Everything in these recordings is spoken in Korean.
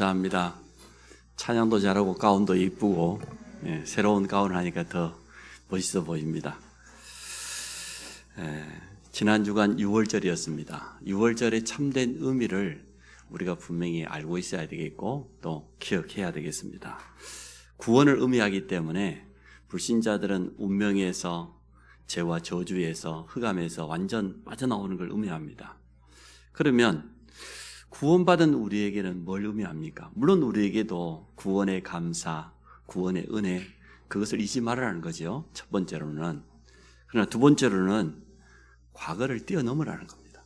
감사합니다. 찬양도 잘하고 가운도 이쁘고 새로운 가운을 하니까 더 멋있어 보입니다. 지난 주간 6월절이었습니다. 6월절의 참된 의미를 우리가 분명히 알고 있어야 되겠고 또 기억해야 되겠습니다. 구원을 의미하기 때문에 불신자들은 운명에서 죄와 저주에서 흑암에서 완전 빠져나오는 걸 의미합니다. 그러면 구원받은 우리에게는 뭘 의미합니까? 물론 우리에게도 구원의 감사, 구원의 은혜, 그것을 잊지 말아라는 거죠. 첫 번째로는. 그러나 두 번째로는 과거를 뛰어넘으라는 겁니다.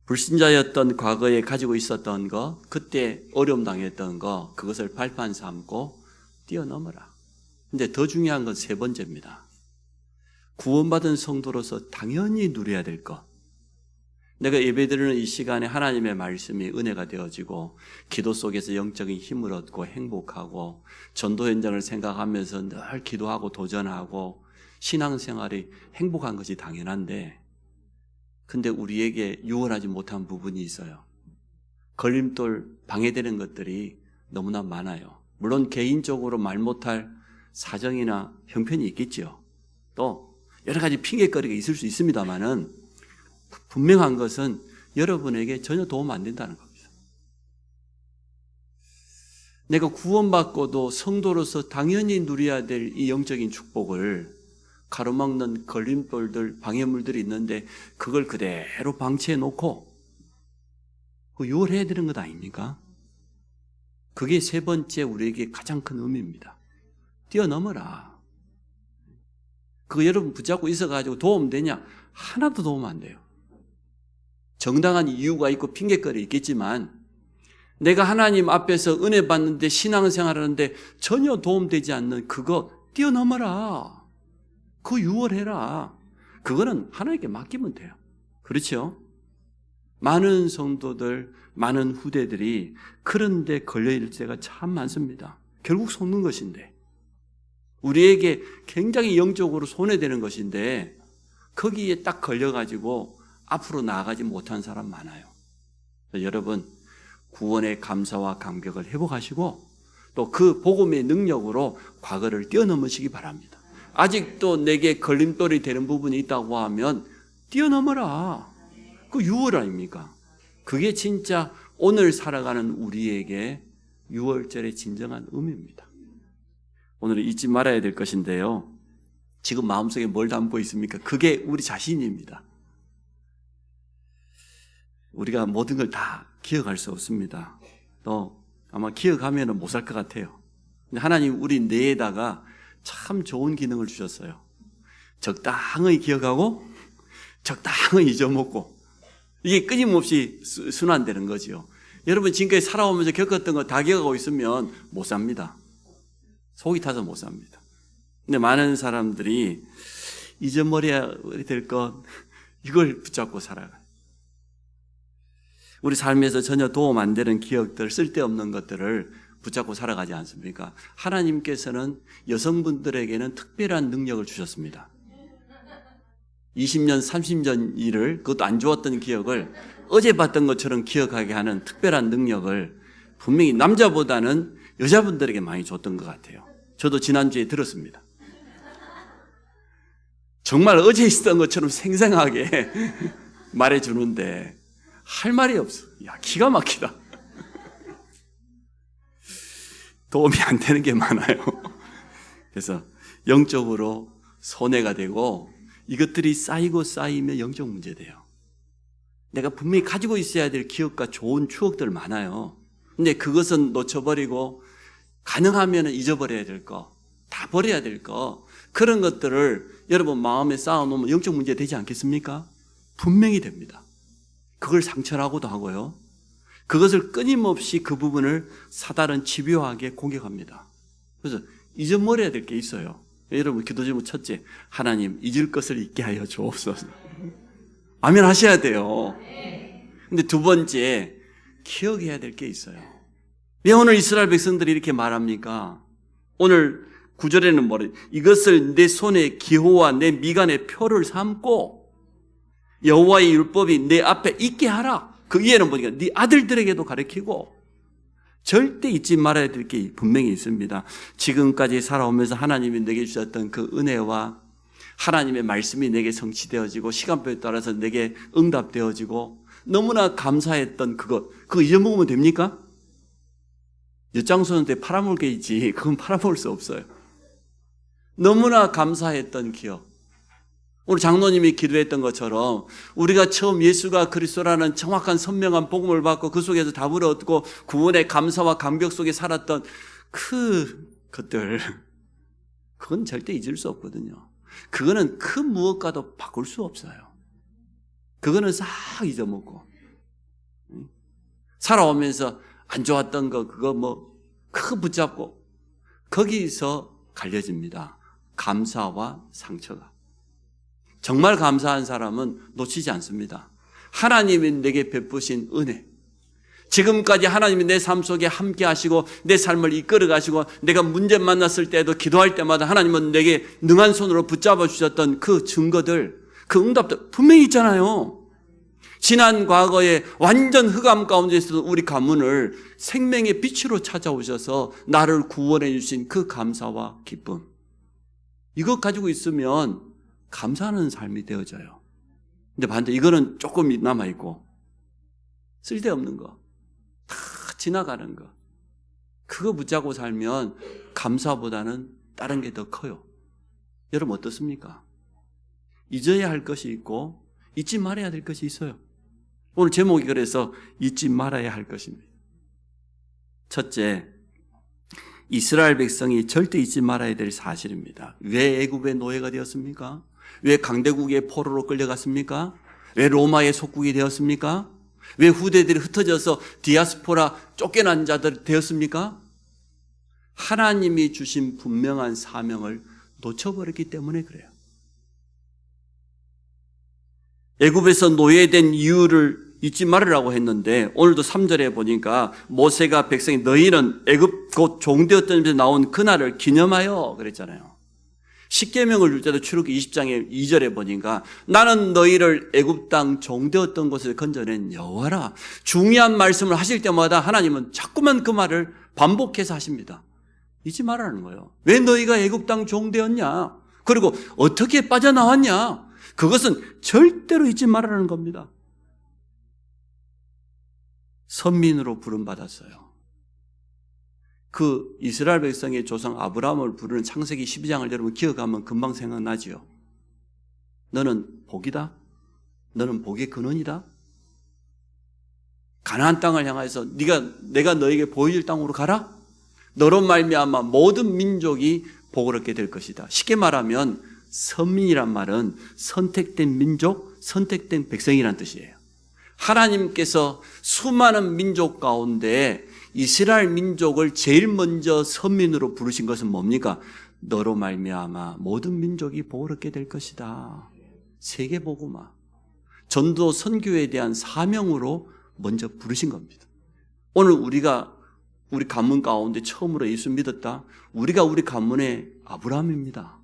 불신자였던 과거에 가지고 있었던 거, 그때 어려움 당했던 거, 그것을 발판 삼고 뛰어넘어라. 근데 더 중요한 건 세 번째입니다. 구원받은 성도로서 당연히 누려야 될 것. 내가 예배드리는 이 시간에 하나님의 말씀이 은혜가 되어지고 기도 속에서 영적인 힘을 얻고 행복하고 전도 현장을 생각하면서 늘 기도하고 도전하고 신앙생활이 행복한 것이 당연한데, 근데 우리에게 유월하지 못한 부분이 있어요. 걸림돌, 방해되는 것들이 너무나 많아요. 물론 개인적으로 말 못할 사정이나 형편이 있겠죠. 또 여러 가지 핑계거리가 있을 수 있습니다만은 분명한 것은 여러분에게 전혀 도움 안 된다는 겁니다. 내가 구원받고도 성도로서 당연히 누려야 될 이 영적인 축복을 가로막는 걸림돌들, 방해물들이 있는데 그걸 그대로 방치해 놓고 유월해야 되는 것 아닙니까? 그게 세 번째 우리에게 가장 큰 의미입니다. 뛰어넘어라. 그거 여러분 붙잡고 있어가지고 도움 되냐? 하나도 도움 안 돼요. 정당한 이유가 있고 핑계거리 있겠지만 내가 하나님 앞에서 은혜 받는데 신앙생활하는데 전혀 도움되지 않는 그거 뛰어넘어라. 그거 유월해라. 그거는 하나님께 맡기면 돼요. 그렇죠? 많은 성도들, 많은 후대들이 그런 데 걸려있을 때가 참 많습니다. 결국 속는 것인데, 우리에게 굉장히 영적으로 손해되는 것인데 거기에 딱 걸려가지고 앞으로 나아가지 못한 사람 많아요. 여러분, 구원의 감사와 감격을 회복하시고 또 그 복음의 능력으로 과거를 뛰어넘으시기 바랍니다. 아직도 내게 걸림돌이 되는 부분이 있다고 하면 뛰어넘어라. 그 유월 아닙니까? 그게 진짜 오늘 살아가는 우리에게 유월절의 진정한 의미입니다. 오늘은 잊지 말아야 될 것인데요. 지금 마음속에 뭘 담고 있습니까? 그게 우리 자신입니다. 우리가 모든 걸 다 기억할 수 없습니다. 또 아마 기억하면 못 살 것 같아요. 근데 하나님 우리 뇌에다가 참 좋은 기능을 주셨어요. 적당히 기억하고 적당히 잊어먹고 이게 끊임없이 순환되는 거죠. 여러분 지금까지 살아오면서 겪었던 거 다 기억하고 있으면 못 삽니다. 속이 타서 못 삽니다. 근데 많은 사람들이 잊어버려야 될 것, 이걸 붙잡고 살아가요. 우리 삶에서 전혀 도움 안 되는 기억들, 쓸데없는 것들을 붙잡고 살아가지 않습니까? 하나님께서는 여성분들에게는 특별한 능력을 주셨습니다. 20년, 30년 일을, 그것도 안 좋았던 기억을 어제 봤던 것처럼 기억하게 하는 특별한 능력을 분명히 남자보다는 여자분들에게 많이 줬던 것 같아요. 저도 지난주에 들었습니다. 정말 어제 있었던 것처럼 생생하게 말해주는데 할 말이 없어. 야, 기가 막히다. 도움이 안 되는 게 많아요. 그래서 영적으로 손해가 되고 이것들이 쌓이고 쌓이면 영적 문제돼요. 내가 분명히 가지고 있어야 될 기억과 좋은 추억들 많아요. 근데 그것은 놓쳐버리고 가능하면 잊어버려야 될 거, 다 버려야 될 거, 그런 것들을 여러분 마음에 쌓아놓으면 영적 문제 되지 않겠습니까? 분명히 됩니다. 그걸 상처라고도 하고요. 그것을 끊임없이 그 부분을 사단은 집요하게 공격합니다. 그래서 잊어버려야 될 게 있어요. 여러분 기도 제목 첫째, 하나님 잊을 것을 잊게 하여 주옵소서. 아멘 하셔야 돼요. 근데 두 번째, 기억해야 될 게 있어요. 왜 오늘 이스라엘 백성들이 이렇게 말합니까? 오늘 9절에는 뭐래? 이것을 내 손에 기호와 내 미간에 표를 삼고 여호와의 율법이 내 앞에 있게 하라. 그 이해는 보니까 네 아들들에게도 가르치고 절대 잊지 말아야 될 게 분명히 있습니다. 지금까지 살아오면서 하나님이 내게 주셨던 그 은혜와 하나님의 말씀이 내게 성취되어지고 시간표에 따라서 내게 응답되어지고 너무나 감사했던 그거 잊어먹으면 됩니까? 엿장수한테 팔아먹을 게 있지 그건 팔아먹을 수 없어요. 너무나 감사했던 기억. 오늘 장로님이 기도했던 것처럼 우리가 처음 예수가 그리스도라는 정확한 선명한 복음을 받고 그 속에서 답을 얻고 구원의 감사와 감격 속에 살았던 그것들 그건 절대 잊을 수 없거든요. 그거는 그 무엇과도 바꿀 수 없어요. 그거는 싹 잊어먹고 살아오면서 안 좋았던 거 그거 그거 붙잡고 거기서 갈려집니다. 감사와 상처가. 정말 감사한 사람은 놓치지 않습니다. 하나님이 내게 베푸신 은혜, 지금까지 하나님이 내 삶 속에 함께 하시고 내 삶을 이끌어 가시고 내가 문제 만났을 때도 기도할 때마다 하나님은 내게 능한 손으로 붙잡아 주셨던 그 증거들, 그 응답들 분명히 있잖아요. 지난 과거에 완전 흑암 가운데 있었던 우리 가문을 생명의 빛으로 찾아오셔서 나를 구원해 주신 그 감사와 기쁨, 이것 가지고 있으면 감사하는 삶이 되어져요. 근데 반대 이거는 조금 남아있고 쓸데없는 거, 다 지나가는 거, 그거 붙잡고 살면 감사보다는 다른 게 더 커요. 여러분 어떻습니까? 잊어야 할 것이 있고 잊지 말아야 될 것이 있어요. 오늘 제목이 그래서 잊지 말아야 할 것입니다. 첫째, 이스라엘 백성이 절대 잊지 말아야 될 사실입니다. 왜 애굽의 노예가 되었습니까? 왜 강대국의 포로로 끌려갔습니까? 왜 로마의 속국이 되었습니까? 왜 후대들이 흩어져서 디아스포라 쫓겨난 자들 되었습니까? 하나님이 주신 분명한 사명을 놓쳐버렸기 때문에 그래요. 애굽에서 노예된 이유를 잊지 말으라고 했는데 오늘도 3절에 보니까 모세가 백성이 너희는 애굽 곧 종되었던 데서 나온 그날을 기념하여 그랬잖아요. 십계명을 줄 때도 출애굽기 20장의 2절에 보니까 나는 너희를 애굽 땅 종되었던 곳에서 건져낸 여호와라. 중요한 말씀을 하실 때마다 하나님은 자꾸만 그 말을 반복해서 하십니다. 잊지 말라는 거예요. 왜 너희가 애굽 땅 종되었냐? 그리고 어떻게 빠져나왔냐? 그것은 절대로 잊지 말라는 겁니다. 선민으로 부름받았어요. 그 이스라엘 백성의 조상 아브라함을 부르는 창세기 12장을 여러분 기억하면 금방 생각나지요. 너는 복이다. 너는 복의 근원이다. 가나안 땅을 향해서 내가 너에게 보여줄 땅으로 가라. 너로 말미암아 모든 민족이 복을 얻게 될 것이다. 쉽게 말하면 선민이란 말은 선택된 민족, 선택된 백성이란 뜻이에요. 하나님께서 수많은 민족 가운데 이스라엘 민족을 제일 먼저 선민으로 부르신 것은 뭡니까? 너로 말미암아 모든 민족이 복을 얻게 될 것이다. 세계복음화, 전도 선교에 대한 사명으로 먼저 부르신 겁니다. 오늘 우리가 우리 가문 가운데 처음으로 예수 믿었다. 우리가 우리 가문의 아브라함입니다.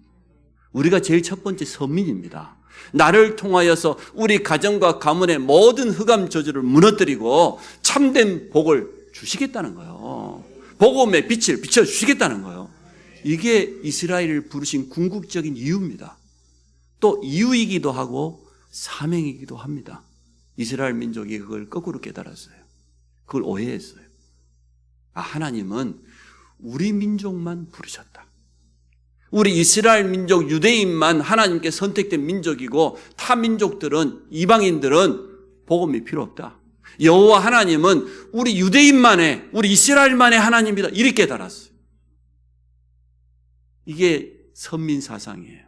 우리가 제일 첫 번째 선민입니다. 나를 통하여서 우리 가정과 가문의 모든 흑암 저주를 무너뜨리고 참된 복을 주시겠다는 거예요. 복음의 빛을 비춰주시겠다는 거예요. 이게 이스라엘을 부르신 궁극적인 이유입니다. 또 이유이기도 하고 사명이기도 합니다. 이스라엘 민족이 그걸 거꾸로 깨달았어요. 그걸 오해했어요. 하나님은 우리 민족만 부르셨다. 우리 이스라엘 민족 유대인만 하나님께 선택된 민족이고 타 민족들은 이방인들은 복음이 필요 없다. 여호와 하나님은 우리 유대인만의 우리 이스라엘만의 하나님이다. 이렇게 깨달았어요. 이게 선민 사상이에요.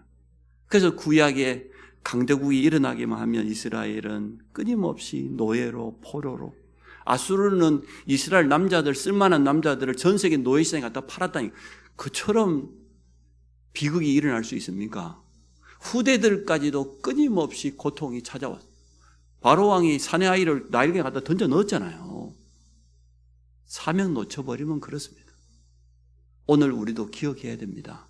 그래서 구약에 강대국이 일어나기만 하면 이스라엘은 끊임없이 노예로 포로로, 아수르는 이스라엘 남자들, 쓸만한 남자들을 전 세계 노예시장에 갖다 팔았다니, 그처럼 비극이 일어날 수 있습니까? 후대들까지도 끊임없이 고통이 찾아왔어요. 바로왕이 사내 아이를 나일강에 갖다 던져 넣었잖아요. 사명 놓쳐버리면 그렇습니다. 오늘 우리도 기억해야 됩니다.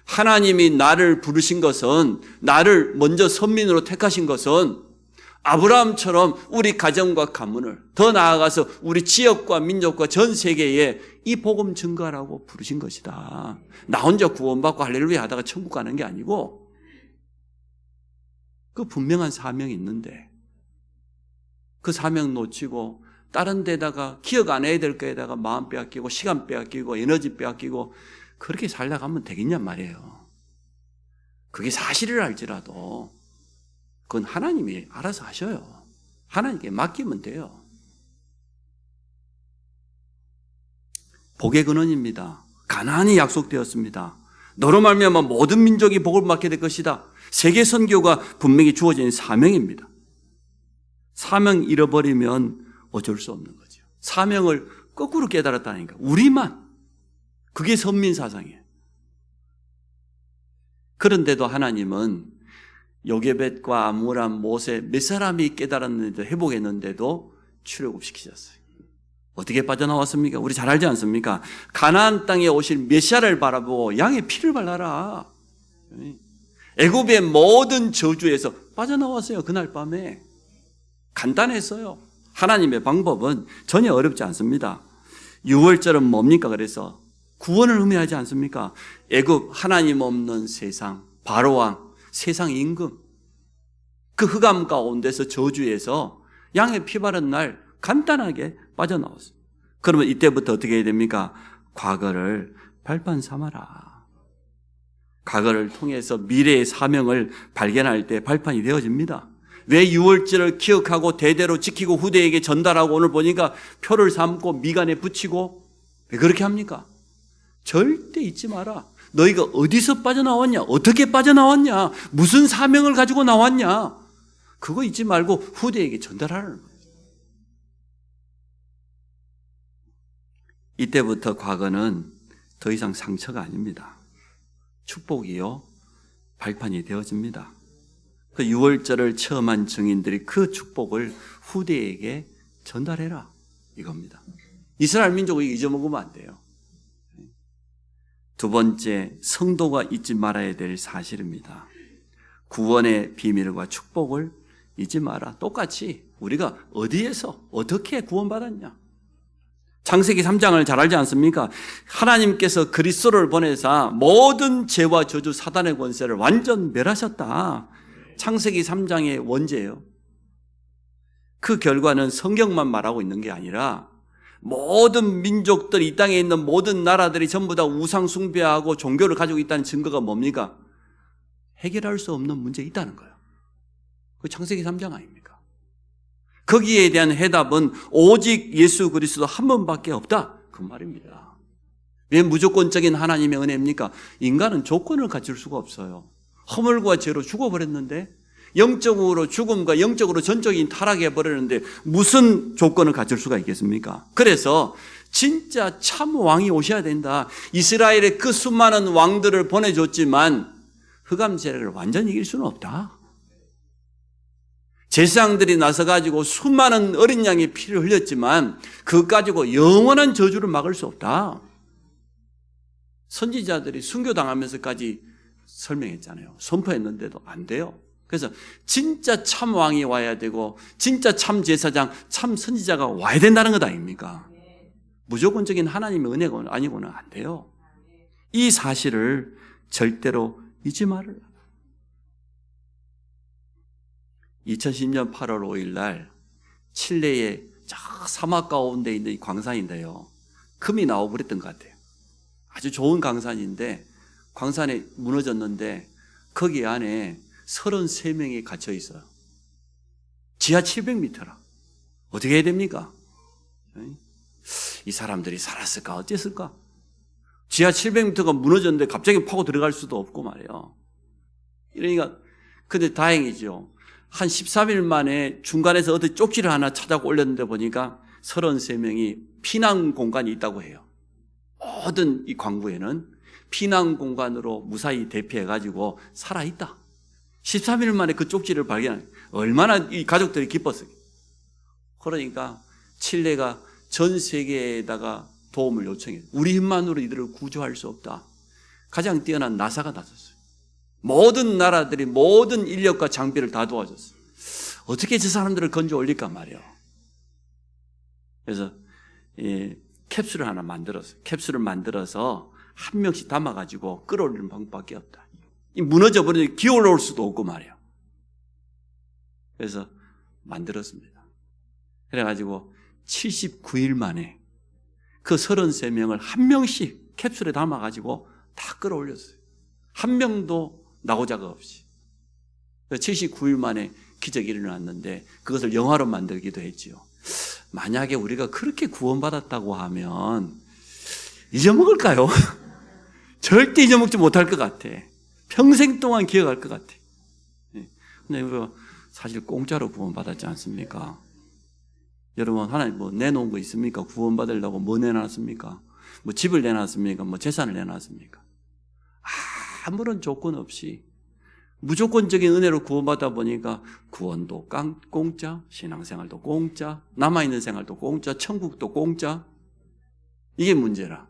하나님이 나를 부르신 것은, 나를 먼저 선민으로 택하신 것은 아브라함처럼 우리 가정과 가문을, 더 나아가서 우리 지역과 민족과 전 세계에 이 복음 증거하라고 부르신 것이다. 나 혼자 구원받고 할렐루야 하다가 천국 가는 게 아니고 그 분명한 사명이 있는데 그 사명 놓치고 다른 데다가 기억 안 해야 될 거에다가 마음 빼앗기고 시간 빼앗기고 에너지 빼앗기고 그렇게 살다가면 되겠냔 말이에요. 그게 사실을 알지라도 그건 하나님이 알아서 하셔요. 하나님께 맡기면 돼요. 복의 근원입니다. 가나안이 약속되었습니다. 너로 말미암아 모든 민족이 복을 받게 될 것이다. 세계 선교가 분명히 주어진 사명입니다. 사명 잃어버리면 어쩔 수 없는 거죠. 사명을 거꾸로 깨달았다니까. 우리만. 그게 선민사상이에요. 그런데도 하나님은 요게벳과 아므람, 모세 몇 사람이 깨달았는데도 회복했는데도 출애굽시키셨어요. 어떻게 빠져나왔습니까? 우리 잘 알지 않습니까? 가나안 땅에 오실 메시아를 바라보고 양의 피를 발라라. 애굽의 모든 저주에서 빠져나왔어요. 그날 밤에. 간단했어요. 하나님의 방법은 전혀 어렵지 않습니다. 유월절은 뭡니까? 그래서 구원을 의미하지 않습니까? 애굽 하나님 없는 세상, 바로왕, 세상 임금, 그 흑암 가운데서 저주에서 양의 피 바른 날 간단하게 빠져나왔어요. 그러면 이때부터 어떻게 해야 됩니까? 과거를 발판 삼아라. 과거를 통해서 미래의 사명을 발견할 때 발판이 되어집니다. 왜 유월절을 기억하고 대대로 지키고 후대에게 전달하고 오늘 보니까 표를 삼고 미간에 붙이고 왜 그렇게 합니까? 절대 잊지 마라. 너희가 어디서 빠져나왔냐? 어떻게 빠져나왔냐? 무슨 사명을 가지고 나왔냐? 그거 잊지 말고 후대에게 전달하라는 거예요. 이때부터 과거는 더 이상 상처가 아닙니다. 축복이요, 발판이 되어집니다. 그 유월절을 체험한 증인들이 그 축복을 후대에게 전달해라 이겁니다. 이스라엘 민족이 잊어먹으면 안 돼요. 두 번째, 성도가 잊지 말아야 될 사실입니다. 구원의 비밀과 축복을 잊지 마라. 똑같이 우리가 어디에서 어떻게 구원받았냐. 창세기 3장을 잘 알지 않습니까? 하나님께서 그리스도를 보내사 모든 죄와 저주 사단의 권세를 완전 멸하셨다. 창세기 3장의 원죄예요. 그 결과는 성경만 말하고 있는 게 아니라 모든 민족들, 이 땅에 있는 모든 나라들이 전부 다 우상 숭배하고 종교를 가지고 있다는 증거가 뭡니까? 해결할 수 없는 문제가 있다는 거예요. 그 창세기 3장 아닙니까? 거기에 대한 해답은 오직 예수 그리스도 한 번밖에 없다. 그 말입니다. 왜 무조건적인 하나님의 은혜입니까? 인간은 조건을 갖출 수가 없어요. 허물과 죄로 죽어버렸는데 영적으로 죽음과 영적으로 전적인 타락해버렸는데 무슨 조건을 갖출 수가 있겠습니까? 그래서 진짜 참 왕이 오셔야 된다. 이스라엘의 그 수많은 왕들을 보내줬지만 흑암 세력을 완전히 이길 수는 없다. 제사장들이 나서가지고 수많은 어린 양의 피를 흘렸지만 그것 가지고 영원한 저주를 막을 수 없다. 선지자들이 순교당하면서까지 설명했잖아요. 선포했는데도 안 돼요. 그래서 진짜 참 왕이 와야 되고 진짜 참 제사장, 참 선지자가 와야 된다는 것 아닙니까? 무조건적인 하나님의 은혜가 아니고는 안 돼요. 이 사실을 절대로 잊지 말아라. 2010년 8월 5일 날 칠레의 저 사막 가운데 있는 이 광산인데요. 금이 나와버렸던 것 같아요. 아주 좋은 광산인데 광산이 무너졌는데 거기 안에 33명이 갇혀 있어요. 지하 700m라. 어떻게 해야 됩니까? 이 사람들이 살았을까? 어땠을까? 지하 700m가 무너졌는데 갑자기 파고 들어갈 수도 없고 말이에요. 그러니까 근데 다행이죠. 한 13일 만에 중간에서 어디 쪽지를 하나 찾아 올렸는데 보니까 33명이 피난 공간이 있다고 해요. 모든 이 광부에는 피난 공간으로 무사히 대피해가지고 살아있다. 13일 만에 그 쪽지를 발견한 얼마나 이 가족들이 기뻤어요. 그러니까 칠레가 전 세계에다가 도움을 요청해요. 우리 힘만으로 이들을 구조할 수 없다. 가장 뛰어난 나사가 나섰어요. 모든 나라들이 모든 인력과 장비를 다 도와줬어요. 어떻게 저 사람들을 건져 올릴까 말이에요. 그래서 캡슐을 하나 만들었어요. 캡슐을 만들어서 한 명씩 담아가지고 끌어올리는 방법밖에 없다. 무너져 버리니 기어 올라올 수도 없고 말이에요. 그래서 만들었습니다. 그래가지고 79일 만에 그 33명을 한 명씩 캡슐에 담아가지고 다 끌어올렸어요. 한 명도 나고자가 없이. 79일 만에 기적이 일어났는데 그것을 영화로 만들기도 했지요. 만약에 우리가 그렇게 구원받았다고 하면 잊어먹을까요? 절대 잊어먹지 못할 것 같아. 평생 동안 기억할 것 같아. 근데 우리가 사실 공짜로 구원받았지 않습니까? 여러분, 하나님 뭐 내놓은 거 있습니까? 구원받으려고 뭐 내놨습니까? 뭐 집을 내놨습니까? 뭐 재산을 내놨습니까? 아무런 조건 없이 무조건적인 은혜로 구원받다 보니까 구원도 공짜, 신앙생활도 공짜, 남아있는 생활도 공짜, 천국도 공짜. 이게 문제라.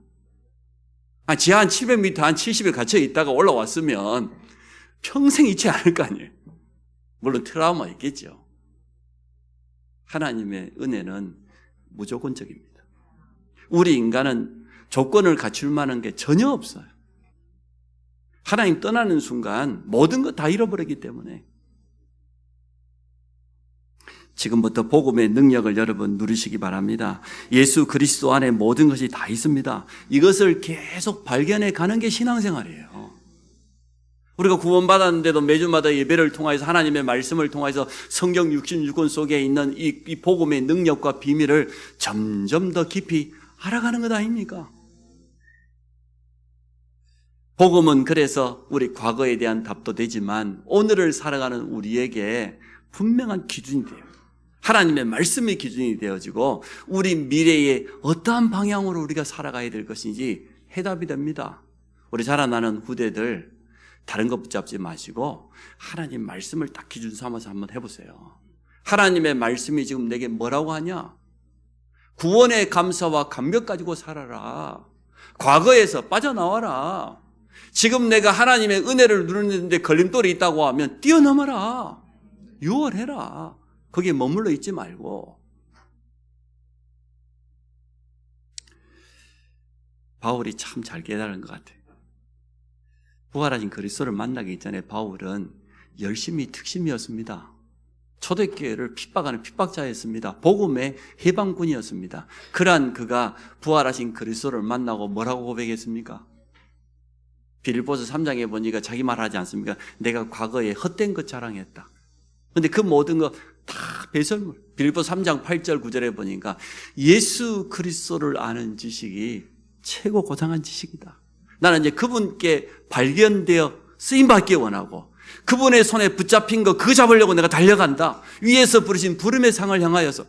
지하 한 700m, 한 70에 갇혀 있다가 올라왔으면 평생 잊지 않을 거 아니에요. 물론 트라우마 있겠죠. 하나님의 은혜는 무조건적입니다. 우리 인간은 조건을 갖출 만한 게 전혀 없어요. 하나님 떠나는 순간 모든 것 다 잃어버리기 때문에 지금부터 복음의 능력을 여러분 누리시기 바랍니다. 예수 그리스도 안에 모든 것이 다 있습니다. 이것을 계속 발견해 가는 게 신앙생활이에요. 우리가 구원받았는데도 매주마다 예배를 통해서 하나님의 말씀을 통해서 성경 66권 속에 있는 이 복음의 능력과 비밀을 점점 더 깊이 알아가는 것 아닙니까? 복음은 그래서 우리 과거에 대한 답도 되지만 오늘을 살아가는 우리에게 분명한 기준이 돼요. 하나님의 말씀의 기준이 되어지고 우리 미래에 어떠한 방향으로 우리가 살아가야 될 것인지 해답이 됩니다. 우리 자라나는 후대들 다른 것 붙잡지 마시고 하나님 말씀을 딱 기준 삼아서 한번 해보세요. 하나님의 말씀이 지금 내게 뭐라고 하냐? 구원의 감사와 감격 가지고 살아라. 과거에서 빠져나와라. 지금 내가 하나님의 은혜를 누리는데 걸림돌이 있다고 하면 뛰어넘어라. 유월해라. 거기에 머물러 있지 말고. 바울이 참 잘 깨달은 것 같아요. 부활하신 그리스도를 만나기 전에 바울은 열심히 특심이었습니다. 초대교회를 핍박하는 핍박자였습니다. 복음의 해방군이었습니다. 그러한 그가 부활하신 그리스도를 만나고 뭐라고 고백했습니까? 빌립보서 3장에 보니까 자기 말하지 않습니까? 내가 과거에 헛된 것 자랑했다. 그런데 그 모든 거 다 배설물. 빌립보서 3장 8절 9절에 보니까 예수 그리스도를 아는 지식이 최고 고상한 지식이다. 나는 이제 그분께 발견되어 쓰임받기 원하고 그분의 손에 붙잡힌 거 그거 잡으려고 내가 달려간다. 위에서 부르신 부름의 상을 향하여서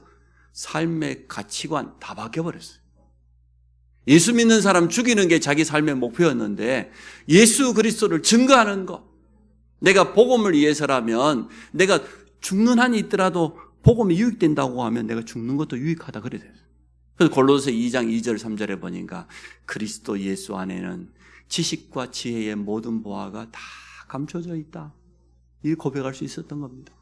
삶의 가치관 다 바뀌어버렸어요. 예수 믿는 사람 죽이는 게 자기 삶의 목표였는데 예수 그리스도를 증거하는 것. 내가 복음을 위해서라면 내가 죽는 한이 있더라도 복음이 유익된다고 하면 내가 죽는 것도 유익하다 그래 됐어요. 그래서 골로새 2장 2절 3절에 보니까 그리스도 예수 안에는 지식과 지혜의 모든 보화가 다 감춰져 있다. 이 고백할 수 있었던 겁니다.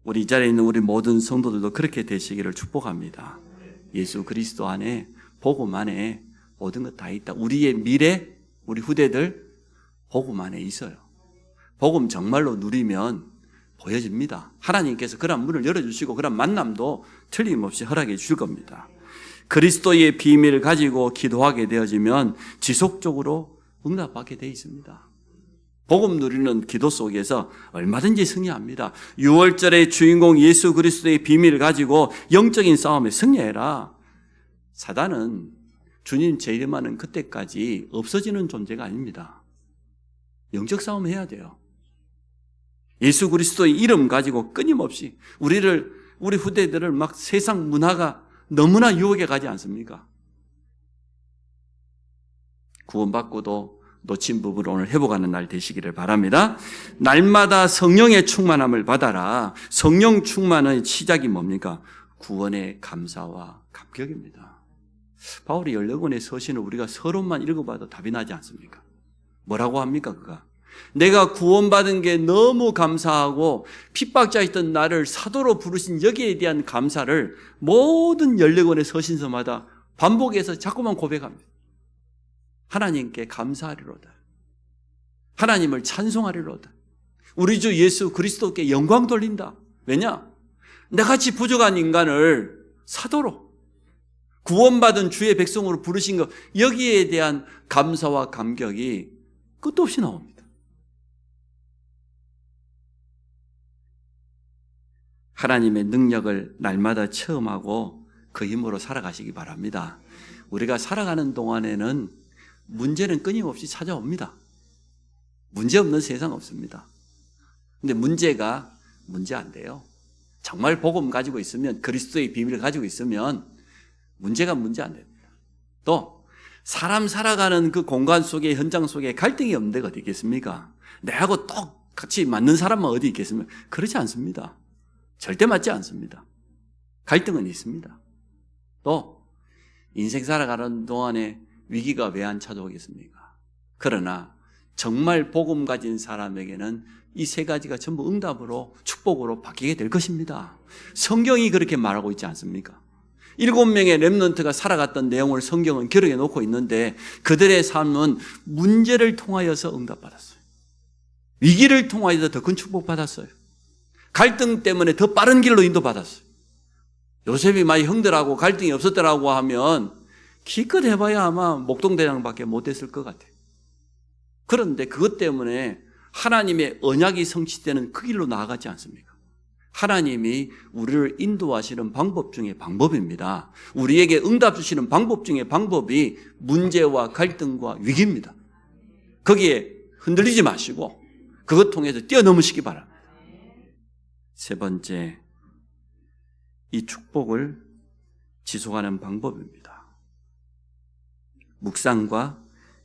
우리 이 자리에 있는 우리 모든 성도들도 그렇게 되시기를 축복합니다. 예수 그리스도 안에 복음 안에 모든 것 다 있다. 우리의 미래, 우리 후대들 복음 안에 있어요. 복음 정말로 누리면 보여집니다. 하나님께서 그런 문을 열어주시고 그런 만남도 틀림없이 허락해 주실 겁니다. 그리스도의 비밀을 가지고 기도하게 되어지면 지속적으로 응답받게 되어 있습니다. 복음 누리는 기도 속에서 얼마든지 승리합니다. 6월절의 주인공 예수 그리스도의 비밀을 가지고 영적인 싸움에 승리해라. 사단은 주님 재림하는 그때까지 없어지는 존재가 아닙니다. 영적 싸움 해야 돼요. 예수 그리스도의 이름 가지고 끊임없이 우리 후대들을 막 세상 문화가 너무나 유혹해 가지 않습니까? 구원받고도 놓친 부분을 오늘 회복하는 날 되시기를 바랍니다. 날마다 성령의 충만함을 받아라. 성령 충만의 시작이 뭡니까? 구원의 감사와 감격입니다. 바울이 14권의 서신을 우리가 서론만 읽어봐도 답이 나지 않습니까? 뭐라고 합니까? 그가 내가 구원받은 게 너무 감사하고 핍박자였던 나를 사도로 부르신 여기에 대한 감사를 모든 14권의 서신서마다 반복해서 자꾸만 고백합니다. 하나님께 감사하리로다. 하나님을 찬송하리로다. 우리 주 예수 그리스도께 영광 돌린다. 왜냐? 나같이 부족한 인간을 사도로 구원받은 주의 백성으로 부르신 것, 여기에 대한 감사와 감격이 끝도 없이 나옵니다. 하나님의 능력을 날마다 체험하고 그 힘으로 살아가시기 바랍니다. 우리가 살아가는 동안에는 문제는 끊임없이 찾아옵니다. 문제 없는 세상 없습니다. 근데 문제가 문제 안 돼요. 정말 복음 가지고 있으면, 그리스도의 비밀을 가지고 있으면 문제가 문제 안 됩니다. 또 사람 살아가는 그 공간 속에, 현장 속에 갈등이 없는 데가 어디 있겠습니까? 내하고 똑같이 맞는 사람만 어디 있겠습니까? 그렇지 않습니다. 절대 맞지 않습니다. 갈등은 있습니다. 또 인생 살아가는 동안에 위기가 왜 안 찾아오겠습니까? 그러나 정말 복음 가진 사람에게는 이 세 가지가 전부 응답으로, 축복으로 바뀌게 될 것입니다. 성경이 그렇게 말하고 있지 않습니까? 7명의 렘넌트가 살아갔던 내용을 성경은 기록해 놓고 있는데 그들의 삶은 문제를 통하여서 응답받았어요. 위기를 통하여서 더 큰 축복받았어요. 갈등 때문에 더 빠른 길로 인도받았어요. 요셉이 만약 형들하고 갈등이 없었더라고 하면 기껏 해봐야 아마 목동대장밖에 못했을 것 같아요. 그런데 그것 때문에 하나님의 언약이 성취되는 그 길로 나아가지 않습니까? 하나님이 우리를 인도하시는 방법 중에 방법입니다. 우리에게 응답 주시는 방법 중에 방법이 문제와 갈등과 위기입니다. 거기에 흔들리지 마시고 그것 통해서 뛰어넘으시기 바랍니다. 세 번째, 이 축복을 지속하는 방법입니다. 묵상과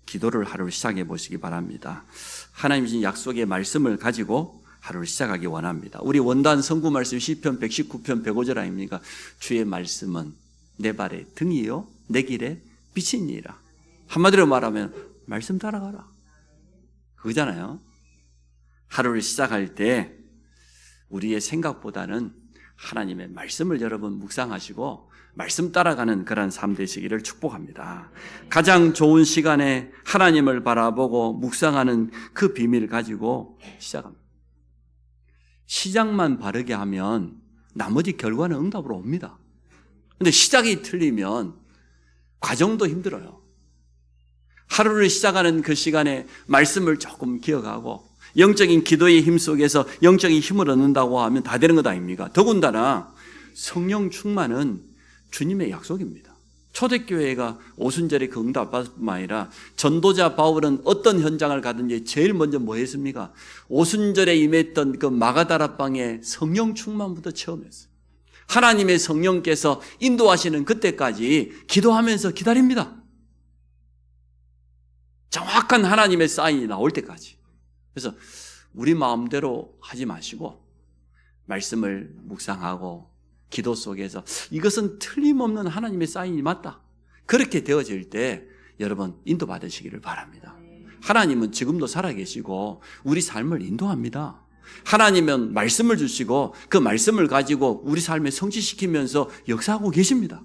기도를 하루를 시작해 보시기 바랍니다. 하나님 주신 약속의 말씀을 가지고 하루를 시작하기 원합니다. 우리 원단 성구 말씀 시편 119편 105절 아닙니까? 주의 말씀은 내 발의 등이요 내 길에 빛이니라. 한마디로 말하면 말씀 따라가라. 그거잖아요. 하루를 시작할 때 우리의 생각보다는 하나님의 말씀을 여러분 묵상하시고 말씀 따라가는 그런 삶 되시기를 축복합니다. 가장 좋은 시간에 하나님을 바라보고 묵상하는 그 비밀을 가지고 시작합니다. 시작만 바르게 하면 나머지 결과는 응답으로 옵니다. 그런데 시작이 틀리면 과정도 힘들어요. 하루를 시작하는 그 시간에 말씀을 조금 기억하고 영적인 기도의 힘 속에서 영적인 힘을 얻는다고 하면 다 되는 것 아닙니까? 더군다나 성령 충만은 주님의 약속입니다. 초대교회가 오순절에 그 응답받뿐만 아니라 전도자 바울은 어떤 현장을 가든지 제일 먼저 뭐 했습니까? 오순절에 임했던 그 마가다라방의 성령 충만부터 체험했어요. 하나님의 성령께서 인도하시는 그때까지 기도하면서 기다립니다. 정확한 하나님의 사인이 나올 때까지. 그래서 우리 마음대로 하지 마시고 말씀을 묵상하고 기도 속에서 이것은 틀림없는 하나님의 사인이 맞다. 그렇게 되어질 때 여러분 인도받으시기를 바랍니다. 하나님은 지금도 살아계시고 우리 삶을 인도합니다. 하나님은 말씀을 주시고 그 말씀을 가지고 우리 삶에 성취시키면서 역사하고 계십니다.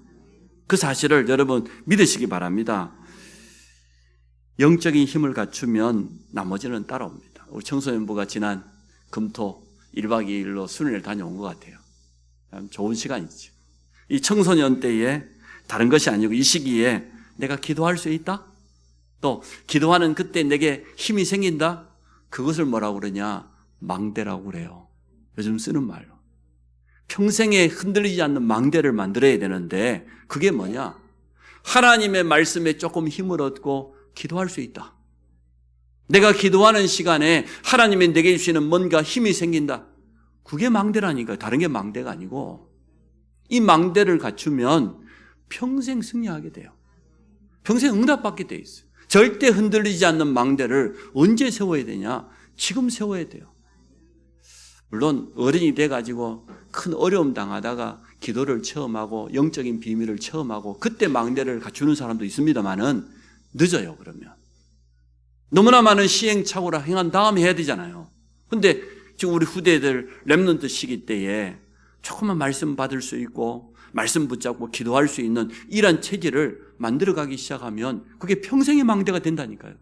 그 사실을 여러분 믿으시기 바랍니다. 영적인 힘을 갖추면 나머지는 따라옵니다. 우리 청소년부가 지난 금토 1박 2일로 수련회를 다녀온 것 같아요. 좋은 시간이죠. 이 청소년 때에 다른 것이 아니고 이 시기에 내가 기도할 수 있다? 또 기도하는 그때 내게 힘이 생긴다? 그것을 뭐라고 그러냐? 망대라고 그래요. 요즘 쓰는 말로. 평생에 흔들리지 않는 망대를 만들어야 되는데 그게 뭐냐? 하나님의 말씀에 조금 힘을 얻고 기도할 수 있다. 내가 기도하는 시간에 하나님이 내게 주시는 뭔가 힘이 생긴다. 그게 망대라니까. 다른 게 망대가 아니고 이 망대를 갖추면 평생 승리하게 돼요. 평생 응답받게 돼 있어요. 절대 흔들리지 않는 망대를 언제 세워야 되냐? 지금 세워야 돼요. 물론 어른이 돼가지고 큰 어려움 당하다가 기도를 체험하고 영적인 비밀을 체험하고 그때 망대를 갖추는 사람도 있습니다만은 늦어요. 그러면 너무나 많은 시행착오를 행한 다음에 해야 되잖아요. 근데 지금 우리 후대들 렘넌트 시기 때에 조금만 말씀 받을 수 있고 말씀 붙잡고 기도할 수 있는 이런 체질을 만들어가기 시작하면 그게 평생의 망대가 된다니까요.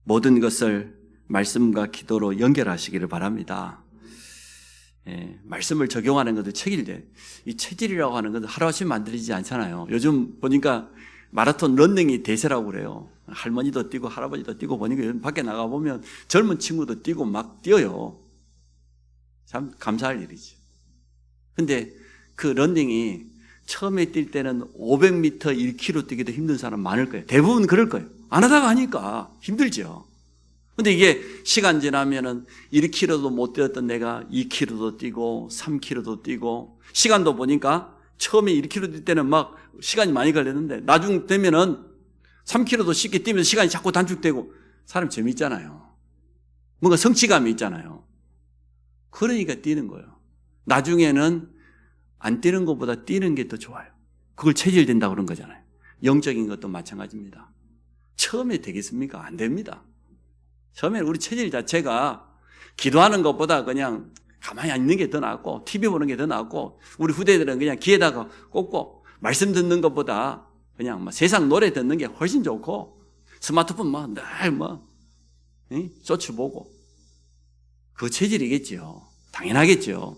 모든 것을 말씀과 기도로 연결하시기를 바랍니다. 말씀을 적용하는 것도 체질인데 이 체질이라고 하는 것은 하루아침에 만들어지지 않잖아요. 요즘 보니까 마라톤 런닝이 대세라고 그래요. 할머니도 뛰고 할아버지도 뛰고 보니까 밖에 나가보면 젊은 친구도 뛰고 막 뛰어요. 참 감사할 일이죠. 근데 그 런닝이 처음에 뛸 때는 500m 1km 뛰기도 힘든 사람 많을 거예요. 대부분 그럴 거예요. 안 하다가 하니까 힘들죠. 근데 이게 시간 지나면은 1km도 못 뛰었던 내가 2km도 뛰고 3km도 뛰고 시간도 보니까 처음에 1km 뛸 때는 막 시간이 많이 걸렸는데 나중 되면은 3km도 쉽게 뛰면서 시간이 자꾸 단축되고 사람 재미있잖아요. 뭔가 성취감이 있잖아요. 그러니까 뛰는 거예요. 나중에는 안 뛰는 것보다 뛰는 게 더 좋아요. 그걸 체질된다고 그런 거잖아요. 영적인 것도 마찬가지입니다. 처음에 되겠습니까? 안 됩니다. 처음에는 우리 체질 자체가 기도하는 것보다 그냥 가만히 앉는 게 더 낫고 TV 보는 게 더 낫고 우리 후대들은 그냥 귀에다가 꽂고 말씀 듣는 것보다 그냥 세상 노래 듣는 게 훨씬 좋고 스마트폰 늘 쇼츠 보고 그 체질이겠죠. 당연하겠죠.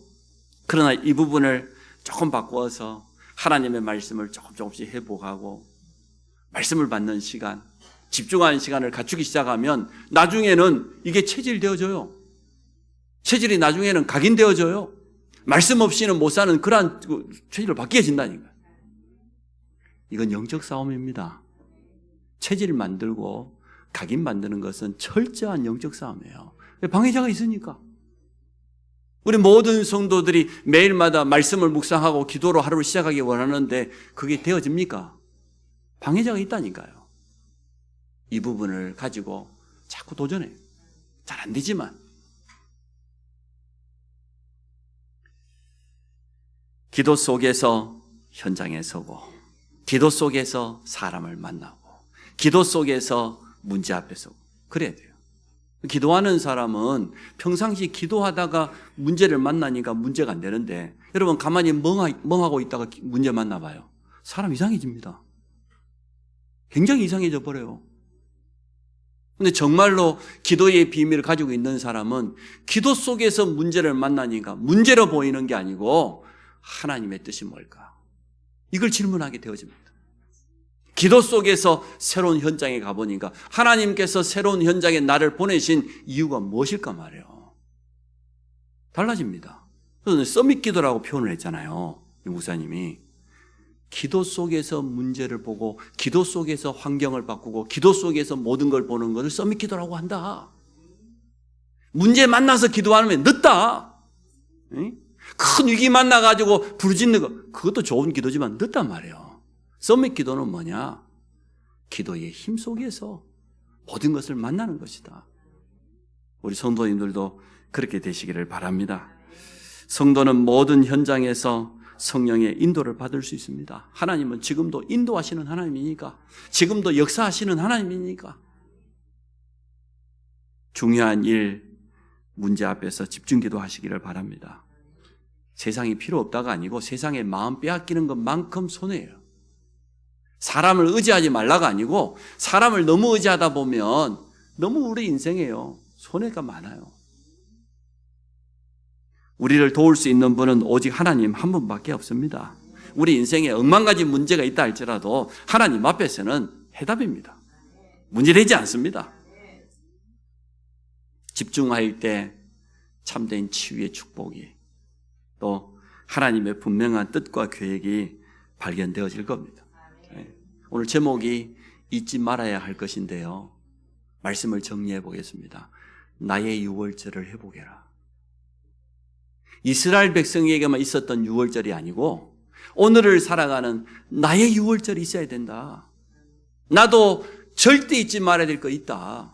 그러나 이 부분을 조금 바꾸어서 하나님의 말씀을 조금씩 회복하고 말씀을 받는 시간, 집중하는 시간을 갖추기 시작하면 나중에는 이게 체질되어져요. 체질이 나중에는 각인되어져요. 말씀 없이는 못 사는 그러한 체질로 바뀌어진다니까요. 이건 영적 싸움입니다. 체질 만들고 각인 만드는 것은 철저한 영적 싸움이에요. 방해자가 있으니까. 우리 모든 성도들이 매일마다 말씀을 묵상하고 기도로 하루를 시작하기 원하는데 그게 되어집니까? 방해자가 있다니까요. 이 부분을 가지고 자꾸 도전해요. 잘 안 되지만. 기도 속에서 현장에 서고, 기도 속에서 사람을 만나고, 기도 속에서 문제 앞에 서고, 그래야 돼요. 기도하는 사람은 평상시 기도하다가 문제를 만나니까 문제가 안 되는데 여러분 가만히 멍하고 있다가 문제 만나봐요. 사람 이상해집니다. 굉장히 이상해져 버려요. 근데 정말로 기도의 비밀을 가지고 있는 사람은 기도 속에서 문제를 만나니까 문제로 보이는 게 아니고 하나님의 뜻이 뭘까? 이걸 질문하게 되어집니다. 기도 속에서 새로운 현장에 가보니까 하나님께서 새로운 현장에 나를 보내신 이유가 무엇일까 말이에요. 달라집니다. 그래서 서밋 기도라고 표현을 했잖아요. 이 목사님이. 기도 속에서 문제를 보고 기도 속에서 환경을 바꾸고 기도 속에서 모든 걸 보는 것을 서밋 기도라고 한다. 문제 만나서 기도하면 늦다. 큰 위기 만나가지고 부르짖는 거 그것도 좋은 기도지만 늦단 말이에요. 서밋 기도는 뭐냐? 기도의 힘 속에서 모든 것을 만나는 것이다. 우리 성도님들도 그렇게 되시기를 바랍니다. 성도는 모든 현장에서 성령의 인도를 받을 수 있습니다. 하나님은 지금도 인도하시는 하나님이니까, 지금도 역사하시는 하나님이니까. 중요한 일, 문제 앞에서 집중 기도하시기를 바랍니다. 세상이 필요 없다가 아니고 세상에 마음 빼앗기는 것만큼 손해예요. 사람을 의지하지 말라가 아니고 사람을 너무 의지하다 보면 너무 우리 인생에요. 손해가 많아요. 우리를 도울 수 있는 분은 오직 하나님 한 분밖에 없습니다. 우리 인생에 억만 가지 문제가 있다 할지라도 하나님 앞에서는 해답입니다. 문제되지 않습니다. 집중할 때 참된 치유의 축복이 또 하나님의 분명한 뜻과 계획이 발견되어질 겁니다. 오늘 제목이 잊지 말아야 할 것인데요. 말씀을 정리해 보겠습니다. 나의 유월절을 회복해라. 이스라엘 백성에게만 있었던 유월절이 아니고 오늘을 살아가는 나의 유월절이 있어야 된다. 나도 절대 잊지 말아야 될 거 있다.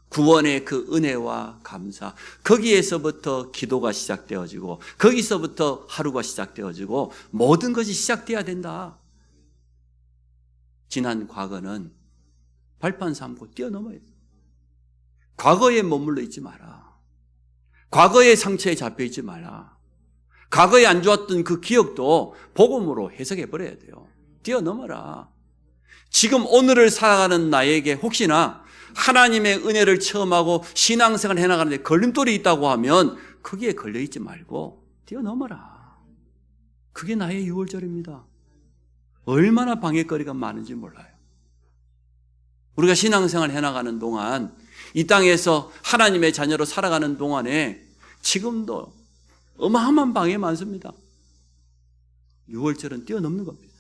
구원의 그 은혜와 감사, 거기에서부터 기도가 시작되어지고 거기서부터 하루가 시작되어지고 모든 것이 시작돼야 된다. 지난 과거는 발판 삼고 뛰어넘어야 돼. 과거에 머물러 있지 마라. 과거의 상처에 잡혀 있지 마라. 과거에 안 좋았던 그 기억도 복음으로 해석해 버려야 돼요. 뛰어넘어라. 지금 오늘을 살아가는 나에게 혹시나 하나님의 은혜를 체험하고 신앙생활을 해나가는데 걸림돌이 있다고 하면 거기에 걸려있지 말고 뛰어넘어라. 그게 나의 6월절입니다. 얼마나 방해거리가 많은지 몰라요. 우리가 신앙생활을 해나가는 동안 이 땅에서 하나님의 자녀로 살아가는 동안에 지금도 어마어마한 방해 많습니다. 6월절은 뛰어넘는 겁니다.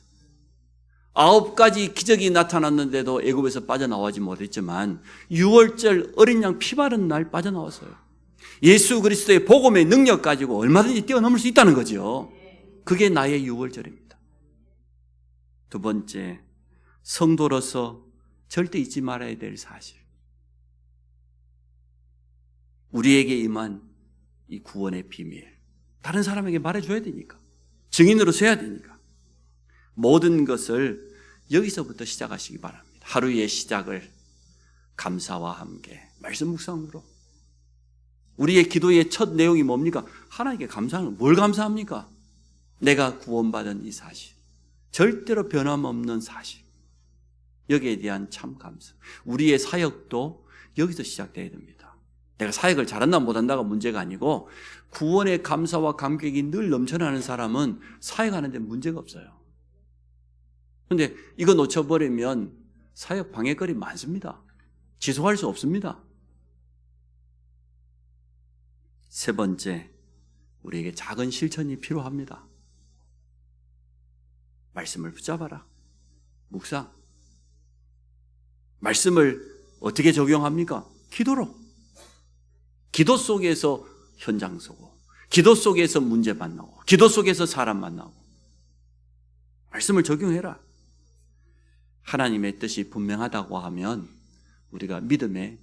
9가지 기적이 나타났는데도 애굽에서 빠져나오지 못했지만 6월절 어린 양 피 바른 날 빠져나왔어요. 예수 그리스도의 복음의 능력 가지고 얼마든지 뛰어넘을 수 있다는 거죠. 그게 나의 6월절입니다. 두 번째, 성도로서 절대 잊지 말아야 될 사실. 우리에게 임한 이 구원의 비밀. 다른 사람에게 말해줘야 되니까. 증인으로 서야 되니까. 모든 것을 여기서부터 시작하시기 바랍니다. 하루의 시작을 감사와 함께 말씀 묵상으로. 우리의 기도의 첫 내용이 뭡니까? 하나님께 감사하는 뭘 감사합니까? 내가 구원받은 이 사실. 절대로 변함없는 사실. 여기에 대한 참 감사. 우리의 사역도 여기서 시작돼야 됩니다. 내가 사역을 잘한다 못한다가 문제가 아니고 구원의 감사와 감격이 늘 넘쳐나는 사람은 사역하는 데 문제가 없어요. 그런데 이거 놓쳐버리면 사역 방해거리 많습니다. 지속할 수 없습니다. 세 번째, 우리에게 작은 실천이 필요합니다. 말씀을 붙잡아라. 묵상. 말씀을 어떻게 적용합니까? 기도로. 기도 속에서 현장 서고, 기도 속에서 문제 만나고, 기도 속에서 사람 만나고. 말씀을 적용해라. 하나님의 뜻이 분명하다고 하면 우리가 믿음에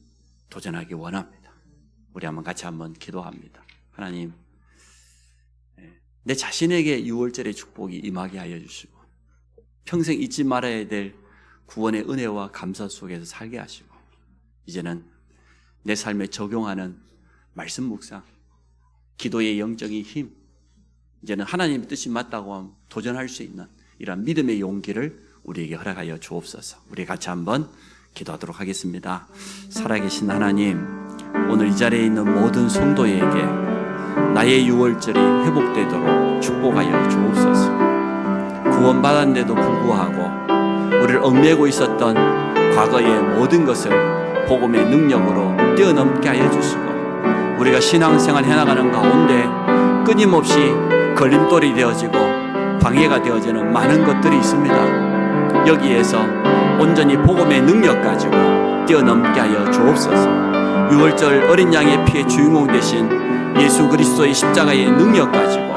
도전하기 원합니다. 우리 같이 한번 기도합니다. 하나님, 내 자신에게 6월절의 축복이 임하게 하여 주시고 평생 잊지 말아야 될 구원의 은혜와 감사 속에서 살게 하시고 이제는 내 삶에 적용하는 말씀 묵상, 기도의 영적인 힘, 이제는 하나님의 뜻이 맞다고 하면 도전할 수 있는 이런 믿음의 용기를 우리에게 허락하여 주옵소서. 우리 같이 한번 기도하도록 하겠습니다. 살아계신 하나님, 오늘 이 자리에 있는 모든 성도에게 나의 6월절이 회복되도록 축복하여 주옵소서. 구원받았는데도 불구하고 우리를 얽매고 있었던 과거의 모든 것을 복음의 능력으로 뛰어넘게 하여 주시고 우리가 신앙생활 해나가는 가운데 끊임없이 걸림돌이 되어지고 방해가 되어지는 많은 것들이 있습니다. 여기에서 온전히 복음의 능력 가지고 뛰어넘게 하여 주옵소서. 6월절 어린 양의 피의 주인공 되신 예수 그리스도의 십자가의 능력 가지고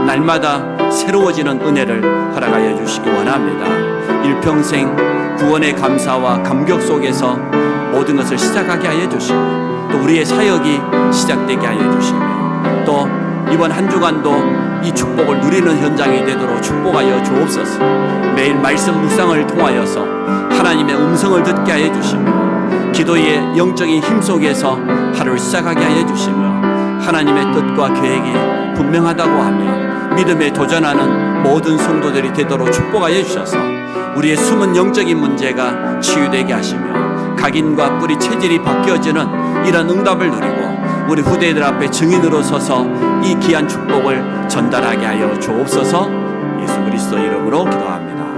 날마다 새로워지는 은혜를 허락하여 주시기 원합니다. 일평생 구원의 감사와 감격 속에서 모든 것을 시작하게 하여 주시고 또 우리의 사역이 시작되게 하여 주시며 또 이번 한 주간도 이 축복을 누리는 현장이 되도록 축복하여 주옵소서. 매일 말씀 묵상을 통하여서 하나님의 음성을 듣게 하여 주시며 기도의 영적인 힘 속에서 하루를 시작하게 하여 주시며 하나님의 뜻과 계획이 분명하다고 하며 믿음에 도전하는 모든 성도들이 되도록 축복하여 주셔서 우리의 숨은 영적인 문제가 치유되게 하시며 각인과 뿌리 체질이 바뀌어지는 이런 응답을 누리고 우리 후대들 앞에 증인으로 서서 이 귀한 축복을 전달하게 하여 주옵소서. 예수 그리스도 이름으로 기도합니다.